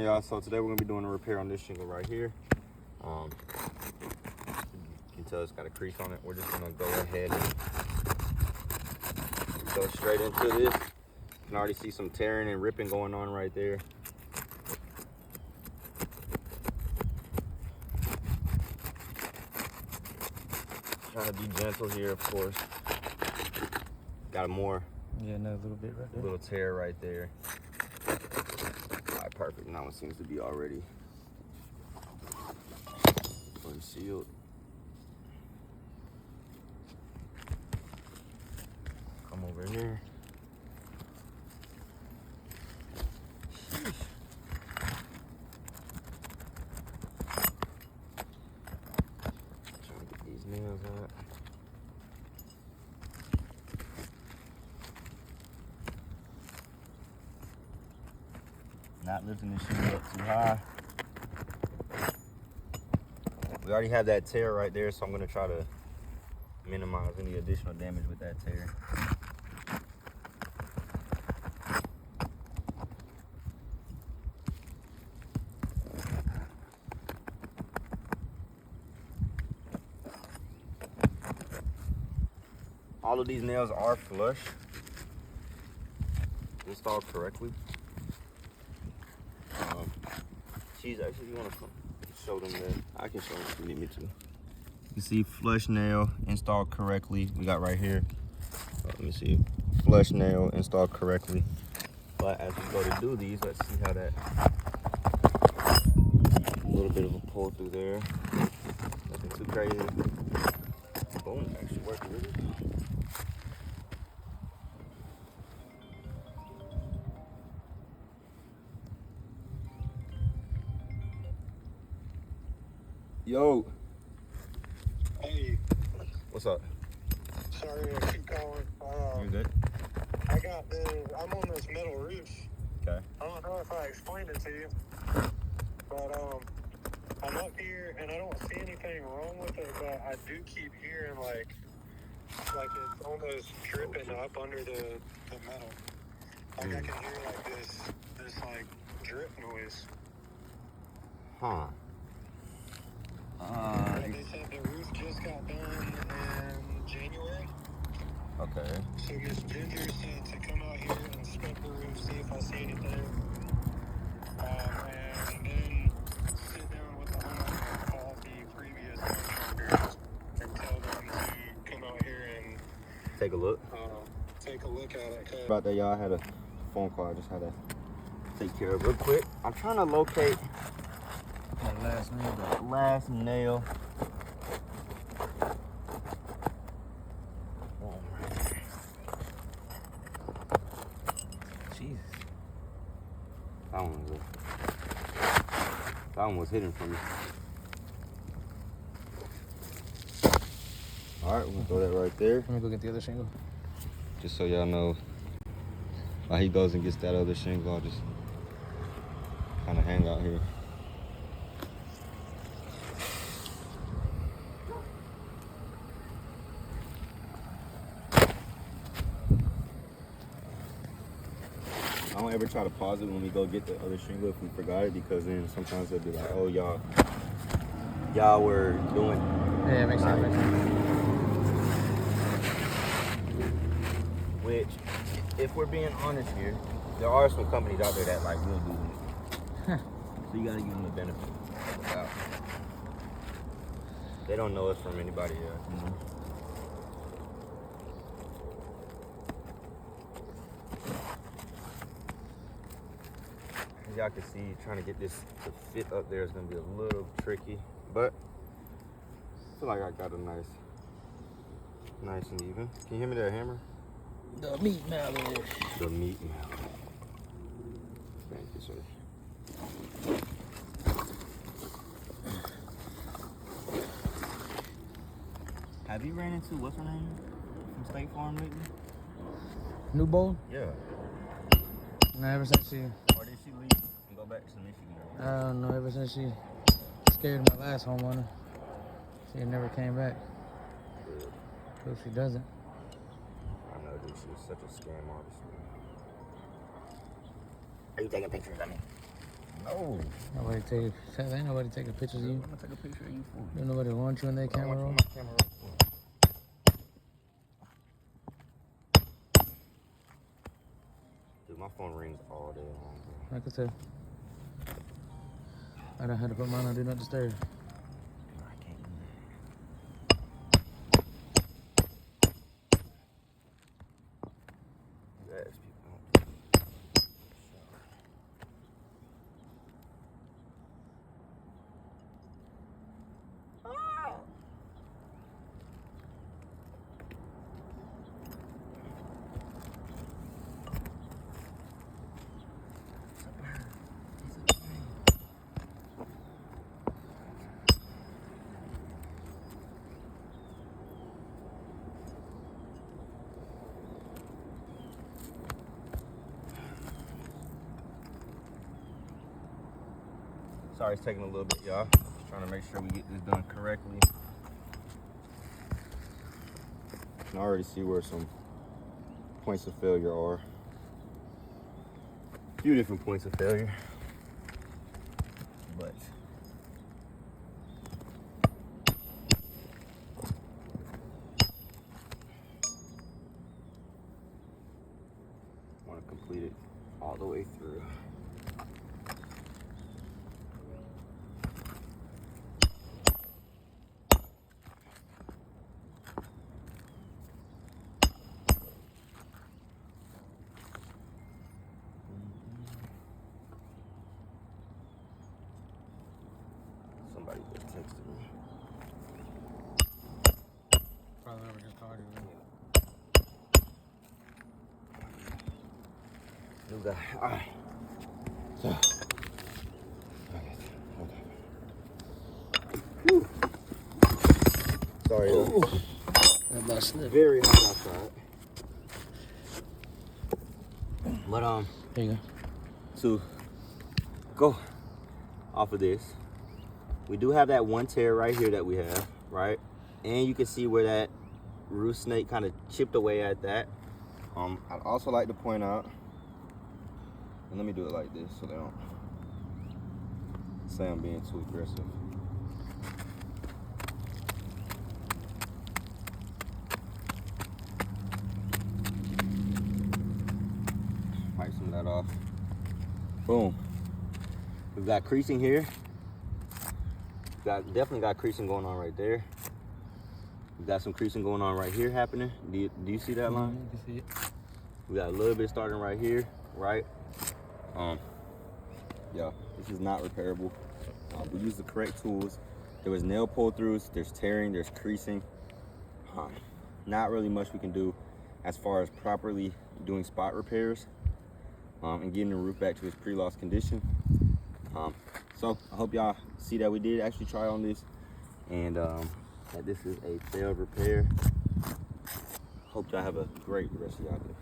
Y'all, so today we're gonna be doing a repair on this shingle right here. You can tell it's got a crease on it. We're just gonna go ahead and go straight into this. You can already see some tearing and ripping going on right there. Trying to be gentle here, of course. Got a more, another little bit right there. Little tear right there. Alright, perfect. Now it seems to be already unsealed. Come over here. Sheesh. Trying to get these nails out. Not lifting this shingle up too high. We already have that tear right there, so I'm gonna try to minimize any additional damage with that tear. All of these nails are flush, installed correctly. Cheese, actually, you want to show them that? I can show them if you need me to. You can see flush nail installed correctly. We got right here. Let me see. Flush nail installed correctly. But as we go to do these, let's see how that. A little bit of a pull through there. Nothing too crazy. Boom, actually worked really good. Yo. Hey. What's up? Sorry, I keep calling. You good? I'm on this metal roof. Okay. I don't know if I explained it to you, but I'm up here and I don't see anything wrong with it, but I do keep hearing like it's almost dripping up under the metal. Like I can hear like this like drip noise. Huh. They said the roof just got done in January. Okay. So Miss Ginger said to come out here and inspect the roof, see if I see anything. And then sit down with the homeowner and call the previous contractors and tell them to come out here and take a look. Take a look at it. About that, y'all, I had a phone call I just had to take care of real quick. I'm trying to locate That last nail. that last nail. Jesus. That one was hidden from me. All right, we're gonna throw that right there. Let me go get the other shingle. Just so y'all know, while he goes and gets that other shingle, I'll just kind of hang out here. I don't ever try to pause it when we go get the other shingle if we forgot it, because then sometimes they'll be like, oh, y'all were doing. Yeah, it makes sense. Which, if we're being honest here, there are some companies out there that like will do this. So you gotta give them the benefit of the doubt. They don't know us from anybody else. Mm-hmm. As y'all can see, trying to get this to fit up there is gonna be a little tricky, but I feel like I got a nice and even. Can you hear me there, hammer? The meat mallet. The meat mallet. Thank you, sir. Have you ran into what's her name from State Farm lately? New bowl? Yeah. No, ever since she. Or did she leave and go back to Michigan? I don't know. Ever since she scared my last homeowner, she never came back. Good. Hope she doesn't. I know, dude. She was such a scam artist. Are you taking pictures of me? No. Nobody ain't nobody taking pictures of you. I'm gonna take a picture of you for me. Don't nobody want you in their I camera want roll. my camera roll for me. Dude, my phone rings all day long, bro. I could tell. I done had to put mine on Do Not Disturb. I can't do that. Yes, people. Sorry, it's taking a little bit, y'all. Just trying to make sure we get this done correctly. I can already see where some points of failure are. A few different points of failure. But I want to complete it all the way through. Somebody just texted me. Probably never just called you. New guy. All right. So. Okay. Sorry. That about slip. Very hot outside. But There you to go off of this, we do have that one tear right here that we have, right? And you can see where that roost snake kind of chipped away at that. I'd also like to point out, and let me do it like this so they don't say I'm being too aggressive. Wipe some of that off. Boom. We've got creasing here. Definitely got creasing going on right there. We've got some creasing going on right here happening. Do you see that line? You can see it. We got a little bit starting right here, right? Yeah, this is not repairable. We use the correct tools. There was nail pull throughs, there's tearing, there's creasing. Not really much we can do as far as properly doing spot repairs and getting the roof back to its pre-loss condition. So I hope y'all see that we did actually try on this, and that this is a failed repair. Hope y'all have a great rest of y'all day.